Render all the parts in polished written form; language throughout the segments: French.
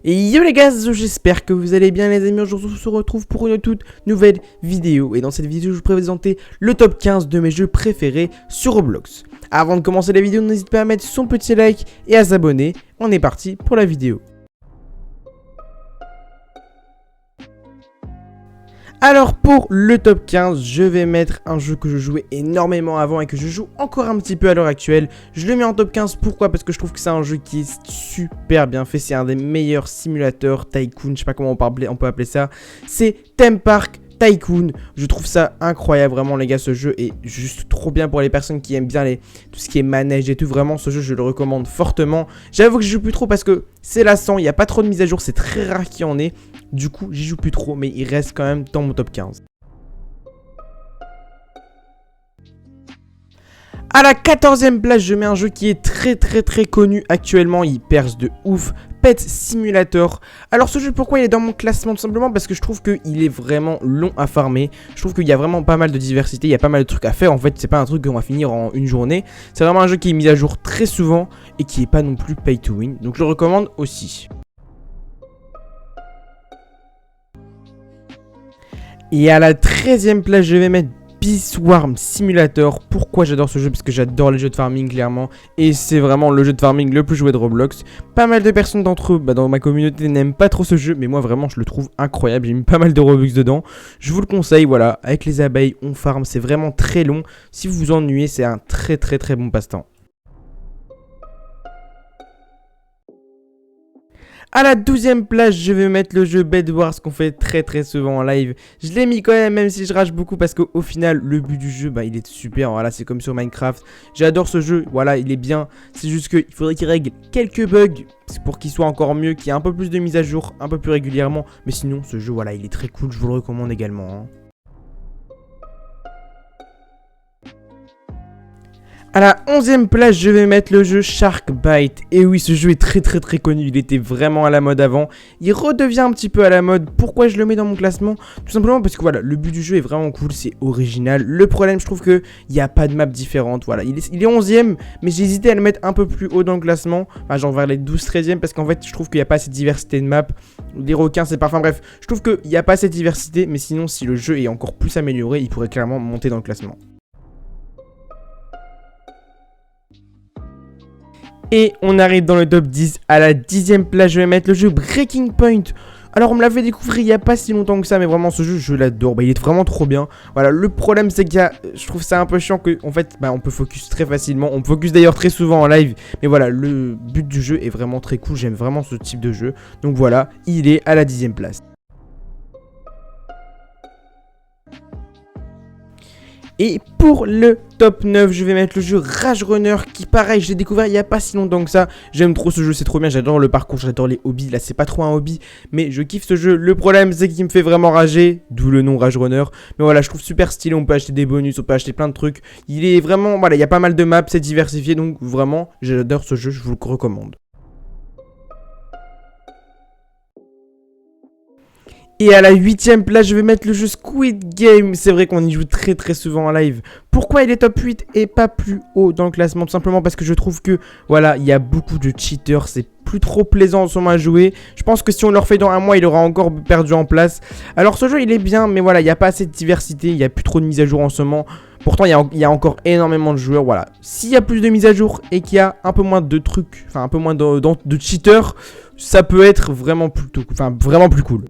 Et yo les gars, j'espère que vous allez bien les amis. Aujourd'hui on se retrouve pour une toute nouvelle vidéo. Et dans cette vidéo je vais vous présenter le top 15 de mes jeux préférés sur Roblox. Avant de commencer la vidéo, n'hésitez pas à mettre son petit like et à s'abonner. On est parti pour la vidéo. Alors pour le top 15, je vais mettre un jeu que je jouais énormément avant et que je joue encore un petit peu à l'heure actuelle. Je le mets en top 15, pourquoi? Parce que je trouve que c'est un jeu qui est super bien fait. C'est un des meilleurs simulateurs tycoon, je sais pas comment on peut appeler ça. C'est Theme Park Tycoon. Je trouve ça incroyable, vraiment les gars, ce jeu est juste trop bien pour les personnes qui aiment bien tout ce qui est manège et tout. Vraiment ce jeu je le recommande fortement. J'avoue que je joue plus trop parce que c'est lassant, il n'y a pas trop de mise à jour, c'est très rare qu'il y en ait. Du coup j'y joue plus trop, mais il reste quand même dans mon top 15. À la 14e place, je mets un jeu qui est très connu actuellement, il perce de ouf, Pet Simulator. Alors ce jeu, pourquoi il est dans mon classement? Tout simplement parce que je trouve qu'il est vraiment long à farmer. Je trouve qu'il y a vraiment pas mal de diversité, il y a pas mal de trucs à faire. En fait, c'est pas un truc qu'on va finir en une journée. C'est vraiment un jeu qui est mis à jour très souvent et qui est pas non plus pay to win. Donc je le recommande aussi. Et à la 13e place, je vais mettre Swarm Simulator. Pourquoi j'adore ce jeu? Parce que j'adore les jeux de farming clairement. Et c'est vraiment le jeu de farming le plus joué de Roblox. Pas mal de personnes d'entre eux dans ma communauté n'aiment pas trop ce jeu. Mais moi vraiment je le trouve incroyable. J'ai mis pas mal de Robux dedans. Je vous le conseille, voilà. Avec les abeilles on farm. C'est vraiment très long. Si vous vous ennuyez, c'est un très bon passe-temps. À la 12e place, je vais mettre le jeu Bed Wars qu'on fait très souvent en live. Je l'ai mis quand même si je rage beaucoup parce qu'au final, le but du jeu, il est super. Voilà, c'est comme sur Minecraft. J'adore ce jeu, voilà, il est bien. C'est juste qu'il faudrait qu'il règle quelques bugs pour qu'il soit encore mieux, qu'il y ait un peu plus de mise à jour, un peu plus régulièrement. Mais sinon, ce jeu, voilà, il est très cool, je vous le recommande également, hein. À la 11e place, je vais mettre le jeu Shark Bite. Et oui, ce jeu est très connu, il était vraiment à la mode avant. Il redevient un petit peu à la mode. Pourquoi je le mets dans mon classement? Tout simplement parce que voilà, le but du jeu est vraiment cool, c'est original. Le problème, je trouve qu'il n'y a pas de map différente. Voilà, il est 11e, mais j'ai hésité à le mettre un peu plus haut dans le classement. Enfin, genre vers les 12-13e, parce qu'en fait, je trouve qu'il n'y a pas assez de diversité de maps. Les requins, c'est pas... Enfin bref, je trouve qu'il n'y a pas assez de diversité, mais sinon, si le jeu est encore plus amélioré, il pourrait clairement monter dans le classement. Et on arrive dans le top 10. À la 10e place, je vais mettre le jeu Breaking Point. Alors on me l'a fait découvrir il n'y a pas si longtemps que ça, mais vraiment ce jeu je l'adore, il est vraiment trop bien. Voilà, le problème c'est qu'il y a, je trouve ça un peu chiant que en fait on peut focus très facilement. On focus d'ailleurs très souvent en live, mais voilà, le but du jeu est vraiment très cool, j'aime vraiment ce type de jeu. Donc voilà, il est à la 10e place. Et pour le top 9, je vais mettre le jeu Rage Runner qui pareil, je l'ai découvert il n'y a pas si longtemps que ça. J'aime trop ce jeu, c'est trop bien, j'adore le parcours, j'adore les hobbies. Là c'est pas trop un hobby, mais je kiffe ce jeu. Le problème c'est qu'il me fait vraiment rager, d'où le nom Rage Runner. Mais voilà, je trouve super stylé, on peut acheter des bonus, on peut acheter plein de trucs. Il est vraiment, voilà, il y a pas mal de maps, c'est diversifié, donc vraiment j'adore ce jeu, je vous le recommande. Et à la 8e place, je vais mettre le jeu Squid Game. C'est vrai qu'on y joue très souvent en live. Pourquoi il est top 8 et pas plus haut dans le classement? Tout simplement parce que je trouve que, voilà, il y a beaucoup de cheaters. C'est plus trop plaisant en ce moment à jouer. Je pense que si on le refait dans un mois, il aura encore perdu en place. Alors ce jeu, il est bien, mais voilà, il n'y a pas assez de diversité. Il n'y a plus trop de mise à jour en ce moment. Pourtant, il y a encore énormément de joueurs, voilà. S'il y a plus de mise à jour et qu'il y a un peu moins de trucs, enfin un peu moins de cheaters, ça peut être vraiment plus cool.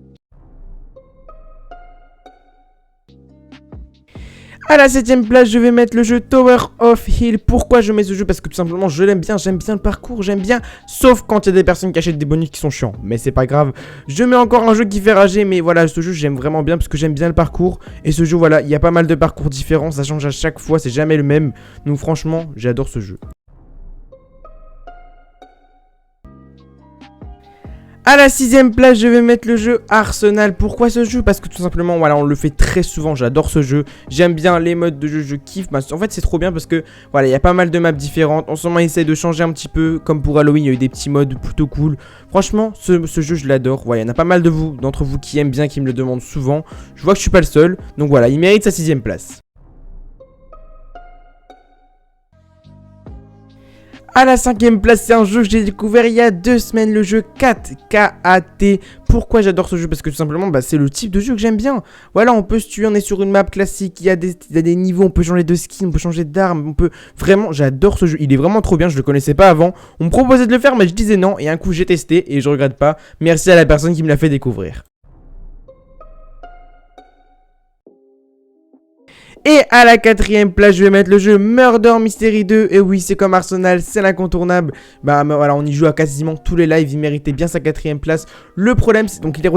À la 7e place, je vais mettre le jeu Tower of Hill. Pourquoi je mets ce jeu? Parce que tout simplement, je l'aime bien, j'aime bien le parcours, j'aime bien. Sauf quand il y a des personnes qui achètent des bonus qui sont chiants. Mais c'est pas grave. Je mets encore un jeu qui fait rager, mais voilà, ce jeu, j'aime vraiment bien parce que j'aime bien le parcours. Et ce jeu, voilà, il y a pas mal de parcours différents, ça change à chaque fois, c'est jamais le même. Donc franchement, j'adore ce jeu. À la 6e place, je vais mettre le jeu Arsenal. Pourquoi ce jeu? Parce que tout simplement, voilà, on le fait très souvent. J'adore ce jeu. J'aime bien les modes de jeu, je kiffe. En fait, c'est trop bien parce que, voilà, il y a pas mal de maps différentes. En ce moment, il essaie de changer un petit peu. Comme pour Halloween, il y a eu des petits modes plutôt cool. Franchement, ce jeu, je l'adore. Voilà, il y en a pas mal d'entre vous qui aiment bien, qui me le demandent souvent. Je vois que je suis pas le seul. Donc voilà, il mérite sa 6e place. À la 5ème place, c'est un jeu que j'ai découvert il y a 2 semaines, le jeu KAT. Pourquoi j'adore ce jeu? Parce que tout simplement, c'est le type de jeu que j'aime bien. Voilà, on peut se tuer, on est sur une map classique, il y a des niveaux, on peut changer de skin, on peut changer d'arme, on peut... Vraiment, j'adore ce jeu, il est vraiment trop bien, je le connaissais pas avant. On me proposait de le faire, mais je disais non, et un coup j'ai testé, et je regrette pas. Merci à la personne qui me l'a fait découvrir. Et à la 4ème place, je vais mettre le jeu Murder Mystery 2. Et oui, c'est comme Arsenal, c'est l'incontournable. Voilà, on y joue à quasiment tous les lives. Il méritait bien sa 4ème place. Le problème, c'est donc il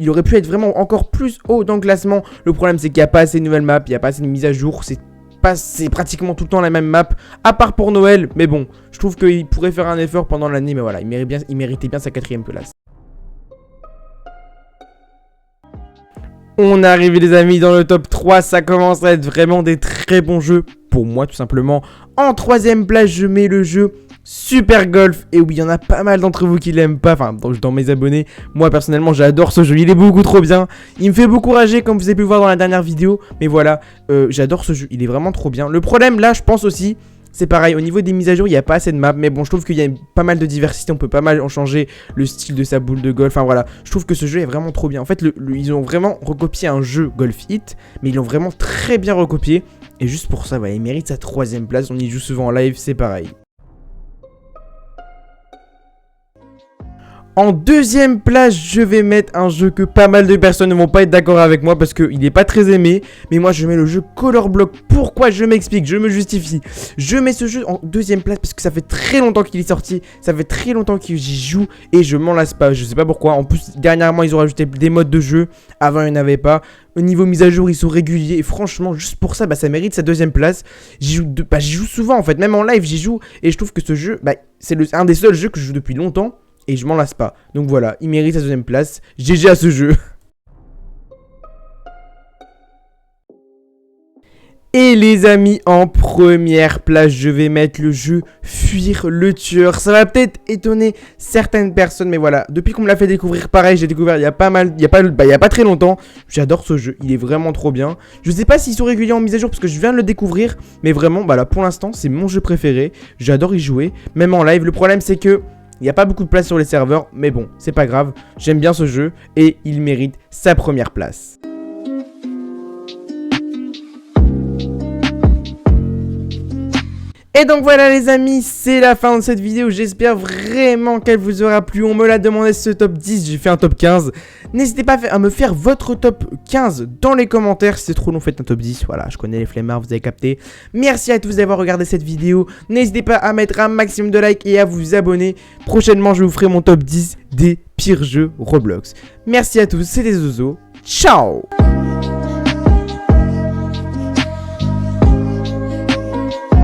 aurait pu être vraiment encore plus haut dans le classement. Le problème, c'est qu'il n'y a pas assez de nouvelles maps, il n'y a pas assez de mises à jour. C'est pratiquement tout le temps la même map, à part pour Noël. Mais bon, je trouve qu'il pourrait faire un effort pendant l'année. Mais voilà, il méritait bien sa 4ème place. On est arrivé les amis dans le top 3, ça commence à être vraiment des très bons jeux, pour moi tout simplement. En 3ème place, je mets le jeu Super Golf. Et oui, il y en a pas mal d'entre vous qui l'aiment pas, enfin dans mes abonnés. Moi personnellement, j'adore ce jeu, il est beaucoup trop bien. Il me fait beaucoup rager comme vous avez pu le voir dans la dernière vidéo. Mais voilà, j'adore ce jeu, il est vraiment trop bien. Le problème là, je pense aussi... C'est pareil, au niveau des mises à jour, il n'y a pas assez de maps. Mais bon, je trouve qu'il y a pas mal de diversité. On peut pas mal en changer le style de sa boule de golf. Enfin voilà, je trouve que ce jeu est vraiment trop bien. En fait, ils ont vraiment recopié un jeu Golf Hit. Mais ils l'ont vraiment très bien recopié. Et juste pour ça, il mérite sa 3ème place. On y joue souvent en live, c'est pareil. En 2ème place, je vais mettre un jeu que pas mal de personnes ne vont pas être d'accord avec moi parce qu'il n'est pas très aimé. Mais moi, je mets le jeu Color Block. Pourquoi? Je m'explique, je me justifie. Je mets ce jeu en 2ème place parce que ça fait très longtemps qu'il est sorti. Ça fait très longtemps que j'y joue et je m'en lasse pas. Je sais pas pourquoi. En plus, dernièrement, ils ont rajouté des modes de jeu. Avant, il n'y en avait pas. Au niveau mise à jour, ils sont réguliers. Et franchement, juste pour ça, ça mérite sa 2ème place. J'y joue souvent en fait. Même en live, j'y joue. Et je trouve que ce jeu, c'est un des seuls jeux que je joue depuis longtemps. Et je m'en lasse pas. Donc voilà, il mérite sa 2ème place. GG à ce jeu. Et les amis, en 1ère place, je vais mettre le jeu Fuir le tueur. Ça va peut-être étonner certaines personnes, mais voilà. Depuis qu'on me l'a fait découvrir, pareil, j'ai découvert il y a pas très longtemps. J'adore ce jeu, il est vraiment trop bien. Je sais pas s'ils sont réguliers en mise à jour parce que je viens de le découvrir. Mais vraiment, là, pour l'instant, c'est mon jeu préféré. J'adore y jouer, même en live. Le problème, c'est que... il n'y a pas beaucoup de place sur les serveurs, mais bon, c'est pas grave. J'aime bien ce jeu et il mérite sa 1ère place. Et donc voilà les amis, c'est la fin de cette vidéo. J'espère vraiment qu'elle vous aura plu. On me l'a demandé ce top 10, j'ai fait un top 15. N'hésitez pas à me faire votre top 15 dans les commentaires. Si c'est trop long, faites un top 10. Voilà, je connais les flemmards, vous avez capté. Merci à tous d'avoir regardé cette vidéo. N'hésitez pas à mettre un maximum de likes et à vous abonner. Prochainement, je vous ferai mon top 10 des pires jeux Roblox. Merci à tous, c'était Zozo. Ciao!